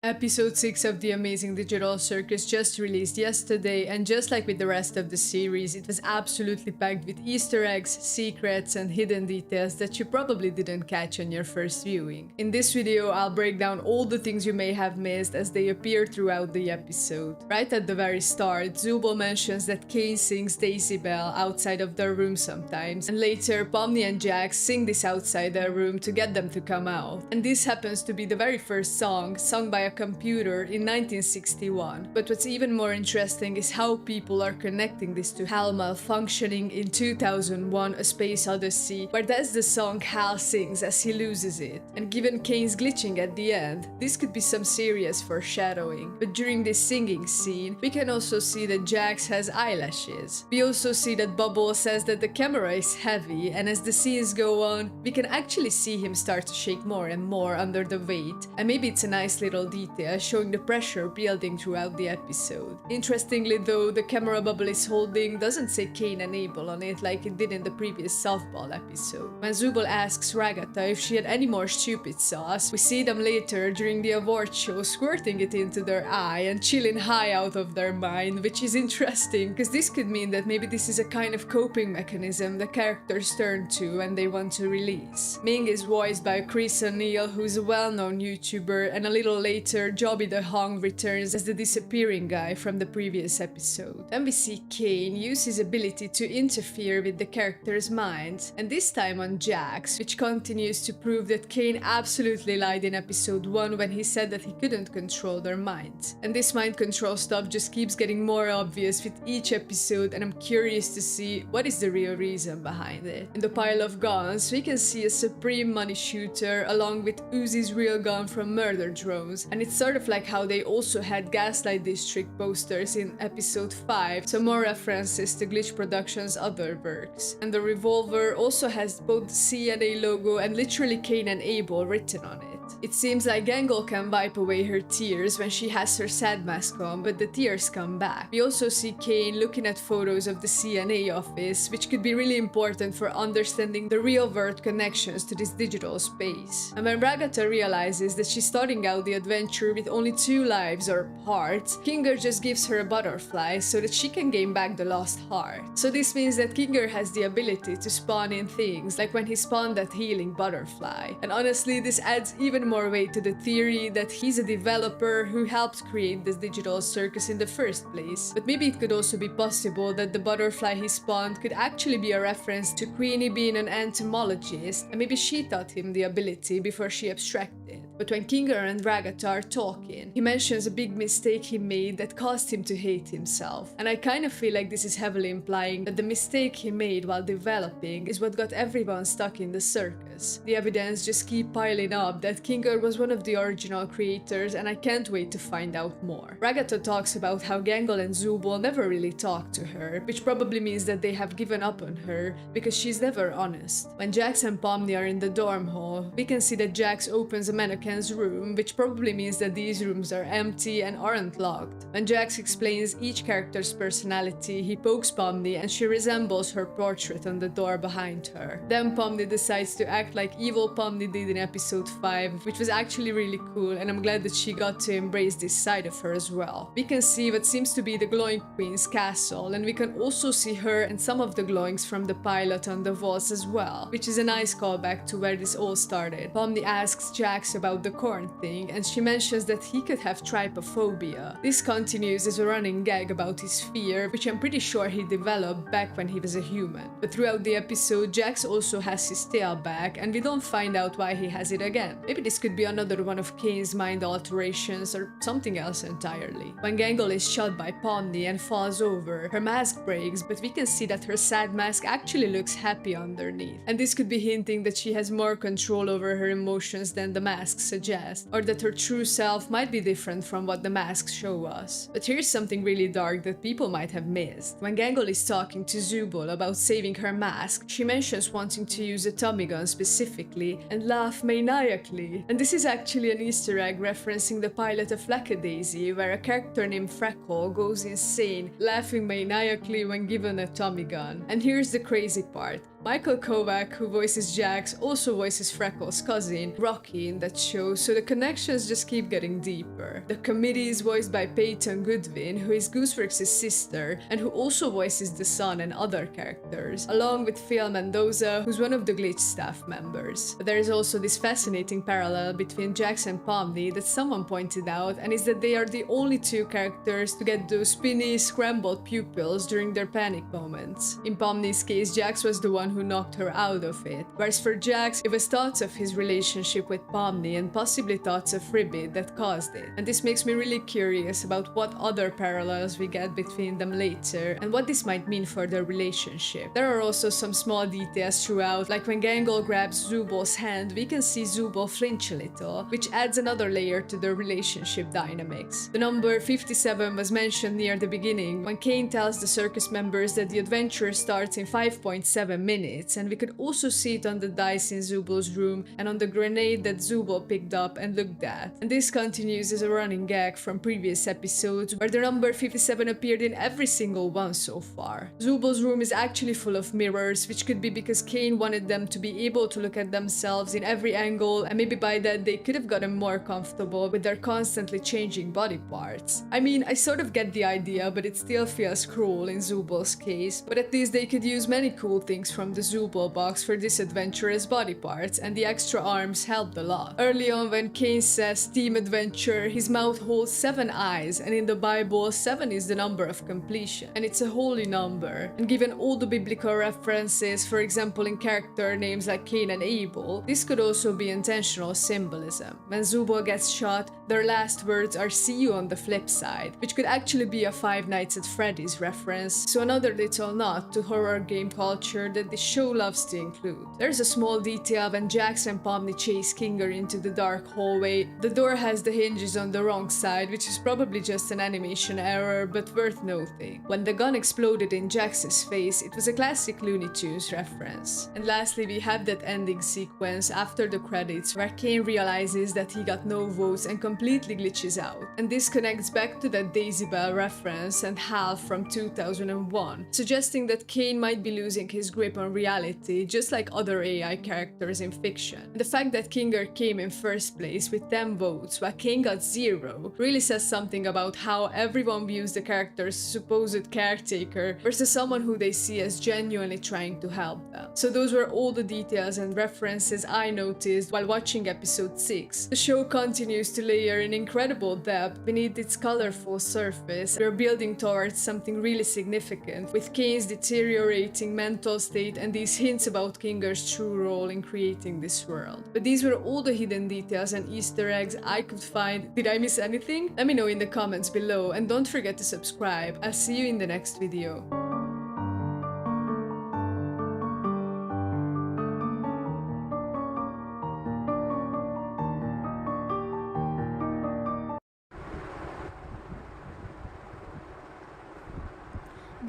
Episode 6 of The Amazing Digital Circus just released yesterday, and just like with the rest of the series, it was absolutely packed with Easter eggs, secrets, and hidden details that you probably didn't catch on your first viewing. In this video, I'll break down all the things you may have missed as they appear throughout the episode. Right at the very start, Zubul mentions that Caine sings Daisy Bell outside of their room sometimes, and later Pomni and Jax sing this outside their room to get them to come out. And this happens to be the very first song sung by a computer in 1961. But what's even more interesting is how people are connecting this to HAL malfunctioning in 2001: A Space Odyssey, where that's the song Hal sings as he loses it. And given Caine's glitching at the end, this could be some serious foreshadowing. But during this singing scene, we can also see that Jax has eyelashes. We also see that Bubble says that the camera is heavy, and as the scenes go on, we can actually see him start to shake more and more under the weight. And maybe it's a nice little detail showing the pressure building throughout the episode. Interestingly though, the camera Bubble is holding doesn't say Caine and Abel on it like it did in the previous softball episode. When Zubul asks Ragatha if she had any more stupid sauce, we see them later during the award show squirting it into their eye and chilling high out of their mind, which is interesting because this could mean that maybe this is a kind of coping mechanism the characters turn to when they want to release. Ming is voiced by Chris O'Neill, who's a well-known YouTuber, and a little later Jobby the Hong returns as the disappearing guy from the previous episode. Then we see Caine use his ability to interfere with the characters' minds, and this time on Jax, which continues to prove that Caine absolutely lied in episode 1 when he said that he couldn't control their minds. And this mind control stuff just keeps getting more obvious with each episode, and I'm curious to see what is the real reason behind it. In the pile of guns, we can see a Supreme money shooter along with Uzi's real gun from Murder Drones, and it's sort of like how they also had Gaslight District posters in episode 5, so more references to Glitch Productions' other works. And the revolver also has both the CNA logo and literally Caine and Abel written on it. It seems like Gangle can wipe away her tears when she has her sad mask on, but the tears come back. We also see Caine looking at photos of the CNA office, which could be really important for understanding the real-world connections to this digital space. And when Ragatha realizes that she's starting out the adventure with only 2 lives or hearts, Kinger just gives her a butterfly so that she can gain back the lost heart. So this means that Kinger has the ability to spawn in things, like when he spawned that healing butterfly. And honestly, this adds even more weight to the theory that he's a developer who helped create this digital circus in the first place. But maybe it could also be possible that the butterfly he spawned could actually be a reference to Queenie being an entomologist, and maybe she taught him the ability before she abstracted. But when Kinger and Ragatha are talking, he mentions a big mistake he made that caused him to hate himself. And I kind of feel like this is heavily implying that the mistake he made while developing is what got everyone stuck in the circus. The evidence just keep piling up that Kinger was one of the original creators, and I can't wait to find out more. Ragatha talks about how Gangle and Zubul never really talk to her, which probably means that they have given up on her because she's never honest. When Jax and Pomni are in the dorm hall, we can see that Jax opens a mannequin's room, which probably means that these rooms are empty and aren't locked. When Jax explains each character's personality, he pokes Pomni and she resembles her portrait on the door behind her. Then Pomni decides to act like evil Pomni did in episode 5, which was actually really cool, and I'm glad that she got to embrace this side of her as well. We can see what seems to be the glowing queen's castle, and we can also see her and some of the glowings from the pilot on the walls as well, which is a nice callback to where this all started. Pomni asks Jax about the corn thing, and she mentions that he could have trypophobia. This continues as a running gag about his fear, which I'm pretty sure he developed back when he was a human. But throughout the episode, Jax also has his tail back, and we don't find out why he has it again. Maybe this could be another one of Caine's mind alterations or something else entirely. When Gangle is shot by Pomni and falls over, her mask breaks, but we can see that her sad mask actually looks happy underneath. And this could be hinting that she has more control over her emotions than the mask suggests, or that her true self might be different from what the masks show us. But here's something really dark that people might have missed. When Gangle is talking to Zubul about saving her mask, she mentions wanting to use a Tommy gun specifically and laugh maniacally. And this is actually an Easter egg referencing the pilot of Lackadaisy, where a character named Freckle goes insane, laughing maniacally when given a Tommy gun. And here's the crazy part. Michael Kovac, who voices Jax, also voices Freckles' cousin, Rocky, in that show, so the connections just keep getting deeper. The committee is voiced by Peyton Goodwin, who is Gooseworks' sister, and who also voices the son and other characters, along with Phil Mendoza, who's one of the Glitch staff members. But there is also this fascinating parallel between Jax and Pomni that someone pointed out, and is that they are the only two characters to get those spinny, scrambled pupils during their panic moments. In Pomni's case, Jax was the one who knocked her out of it, whereas for Jax, it was thoughts of his relationship with Pomni and possibly thoughts of Ribbit that caused it. And this makes me really curious about what other parallels we get between them later, and what this might mean for their relationship. There are also some small details throughout, like when Gangle grabs Zubol's hand, we can see Zubol flinch a little, which adds another layer to their relationship dynamics. The number 57 was mentioned near the beginning, when Caine tells the circus members that the adventure starts in 5.7 minutes, and we could also see it on the dice in Zubol's room and on the grenade that Zubol picked up and looked at. And this continues as a running gag from previous episodes, where the number 57 appeared in every single one so far. Zubol's room is actually full of mirrors, which could be because Caine wanted them to be able to look at themselves in every angle, and maybe by that they could have gotten more comfortable with their constantly changing body parts. I mean, I sort of get the idea, but it still feels cruel in Zubol's case, but at least they could use many cool things from the Zubol box for this adventurous body parts, and the extra arms helped a lot. Early on, when Caine says Team Adventure, his mouth holds 7 eyes, and in the Bible, 7 is the number of completion, and it's a holy number. And given all the biblical references, for example in character names like Cain and Abel, this could also be intentional symbolism. When Zubol gets shot, their last words are "see you on the flip side," which could actually be a Five Nights at Freddy's reference, so another little nod to horror game culture that the show loves to include. There's a small detail when Jax and Pomni chase Kinger into the dark hallway. The door has the hinges on the wrong side, which is probably just an animation error, but worth noting. When the gun exploded in Jax's face, it was a classic Looney Tunes reference. And lastly, we have that ending sequence after the credits where Caine realizes that he got no votes and completely glitches out. And this connects back to that Daisy Bell reference and Hal from 2001, suggesting that Caine might be losing his grip on reality, just like other AI characters in fiction. And the fact that Kinger came in first place with 10 votes while Caine got 0 really says something about how everyone views the character's supposed caretaker versus someone who they see as genuinely trying to help them. So those were all the details and references I noticed while watching episode 6. The show continues to layer in incredible depth beneath its colorful surface. We're building towards something really significant, with Caine's deteriorating mental state and these hints about Kinger's true role in creating this world. But these were all the hidden details and Easter eggs I could find. Did I miss anything? Let me know in the comments below, and don't forget to subscribe. I'll see you in the next video.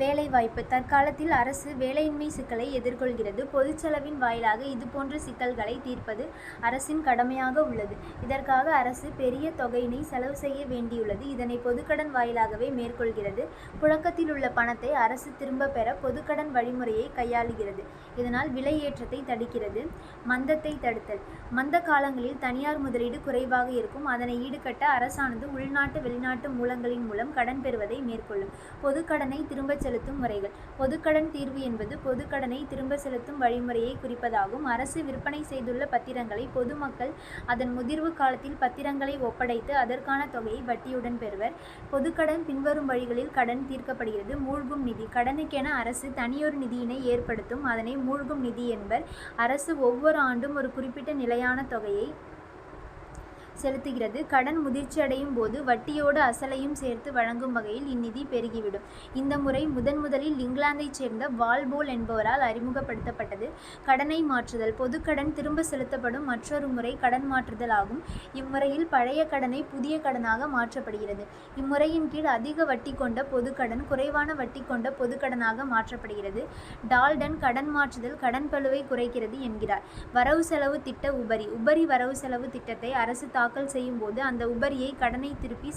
வேலைவாய்ப்பு. தற்காலத்தில் அரசு வேலையின்மை சிக்கலை எதிர்கொள்கிறது. பொதுச் செலவின் வாயிலாக இதுபோன்ற சிக்கல்களை தீர்ப்பது அரசின் கடமையாக உள்ளது. இதற்காக அரசு பெரிய தொகையினை செலவு செய்ய வேண்டியுள்ளது. இதனை பொதுக்கடன் வாயிலாகவே மேற்கொள்கிறது. புழக்கத்தில் உள்ள பணத்தை அரசு திரும்ப பெற பொதுக்கடன் வழிமுறையை கையாளுகிறது. இதனால் விலை ஏற்றத்தை தடுக்கிறது. மந்தத்தை தடுத்தல். மந்த காலங்களில் தனியார் முதலீடு குறைவாக இருக்கும். அதனை ஈடுகட்ட அரசானது உள்நாட்டு வெளிநாட்டு மூலங்களின் மூலம் கடன் பெறுவதை மேற்கொள்ளும். பொதுக்கடனை திரும்ப செலுத்தும் முறைகள். பொதுக்கடன் தீர்வு என்பது பொதுக்கடனை திரும்ப செலுத்தும் வழிமுறையை குறிப்பதாகும். அரசு விற்பனை செய்துள்ள பத்திரங்களை பொதுமக்கள் அதன் முதிர்வு காலத்தில் பத்திரங்களை ஒப்படைத்து அதற்கான தொகையை வட்டியுடன் பெறுவர். பொதுக்கடன் பின்வரும் வழிகளில் கடன் தீர்க்கப்படுகிறது. மூழ்கும் நிதி. கடனுக்கென அரசு தனியொரு நிதியினை ஏற்படுத்தும். அதனை மூழ்கும் நிதி என்பர். அரசு ஒவ்வொரு ஆண்டும் ஒரு குறிப்பிட்ட நிலையான தொகையை செலுத்துகிறது. கடன் முதிர்ச்சியடையும் போது வட்டியோடு அசலையும் சேர்த்து வழங்கும் வகையில் இந்நிதி பெருகிவிடும். இந்த முறை முதலில் இங்கிலாந்தைச் சேர்ந்த வால்போல் என்பவரால் அறிமுகப்படுத்தப்பட்டது. கடனை மாற்றுதல். பொதுக்கடன் திரும்ப செலுத்தப்படும் மற்றொரு முறை கடன் மாற்றுதல் ஆகும். இம்முறையில் பழைய கடனை புதிய கடனாக மாற்றப்படுகிறது. இம்முறையின் கீழ் அதிக வட்டி கொண்ட பொதுக்கடன் குறைவான வட்டி கொண்ட பொதுக்கடனாக மாற்றப்படுகிறது. டால்டன் கடன் மாற்றுதல் கடன் பளுவை குறைக்கிறது என்கிறார். வரவு செலவு திட்ட உபரி. உபரி வரவு செலவு திட்டத்தை அரசு தாக்கல் செய்யும் போது அந்த உபரியை கடனை திருப்பி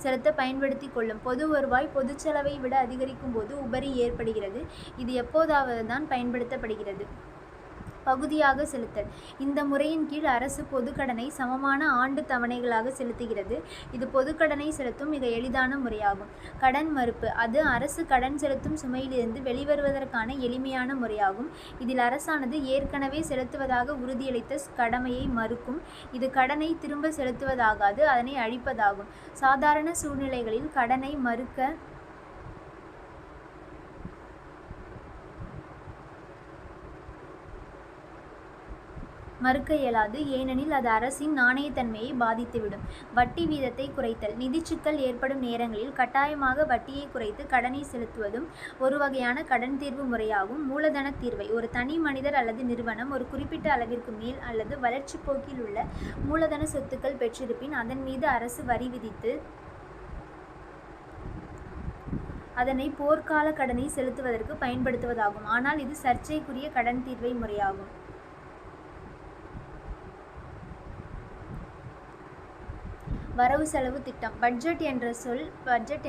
செலுத்த பயன்படுத்தி கொள்ளும். பொது வருவாய் பொதுச் செலவை விட அதிகரிக்கும் போது உபரி ஏற்படுகிறது. இது எப்போதாவது தான் பயன்படுத்தப்படுகிறது. பகுதியாக செலுத்தல். இந்த முறையின் கீழ் அரசு பொதுக்கடனை சமமான ஆண்டு தவணைகளாக செலுத்துகிறது. இது பொதுக்கடனை செலுத்தும் மிக எளிதான முறையாகும். கடன் மறுப்பு. அது அரசு கடன் செலுத்தும் சுமையிலிருந்து வெளிவருவதற்கான எளிமையான முறையாகும். இதில் அரசானது ஏற்கனவே செலுத்துவதாக உறுதியளித்த கடமையை மறுக்கும். இது கடனை திரும்ப செலுத்துவதாகாது, அதனை அழிப்பதாகும். சாதாரண சூழ்நிலைகளில் கடனை மறுக்க இயலாது, ஏனெனில் அது அரசின் நாணயத்தன்மையை பாதித்துவிடும். வட்டி வீதத்தை குறைத்தல். நிதிச்சிக்கல் ஏற்படும் நேரங்களில் கட்டாயமாக வட்டியை குறைத்து கடனை செலுத்துவதும் ஒரு வகையான கடன் தீர்வு முறையாகும். மூலதன தீர்வை. ஒரு தனி மனிதர் அல்லது நிறுவனம் ஒரு குறிப்பிட்ட அளவிற்கு மேல் அல்லது வளர்ச்சி போக்கில் உள்ள மூலதன சொத்துக்கள் பெற்றிருப்பின் அதன் மீது அரசு வரி விதித்து அதனை போர்க்கால கடனை செலுத்துவதற்கு பயன்படுத்துவதாகும். ஆனால் இது சர்ச்சைக்குரிய கடன் தீர்வை முறையாகும். வரவு செலவு திட்டம். பட்ஜெட்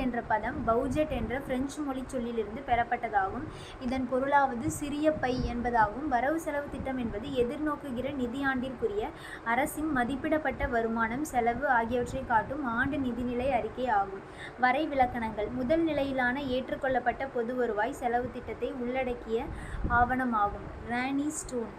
என்ற பதம் பௌஜெட் என்ற பிரெஞ்சு மொழி சொல்லிலிருந்து பெறப்பட்டதாகும். இதன் பொருளாவது சிறிய பை என்பதாகும். வரவு செலவு திட்டம் என்பது எதிர்நோக்குகிற நிதியாண்டிற்குரிய அரசின் மதிப்பிடப்பட்ட வருமானம், செலவு ஆகியவற்றை காட்டும் ஆண்டு நிதிநிலை அறிக்கை ஆகும். வரைவிலக்கணங்கள். முதல் நிலையிலான ஏற்றுக்கொள்ளப்பட்ட பொது வருவாய் செலவு திட்டத்தை உள்ளடக்கிய ஆவணமாகும். ராணி ஸ்டோன்.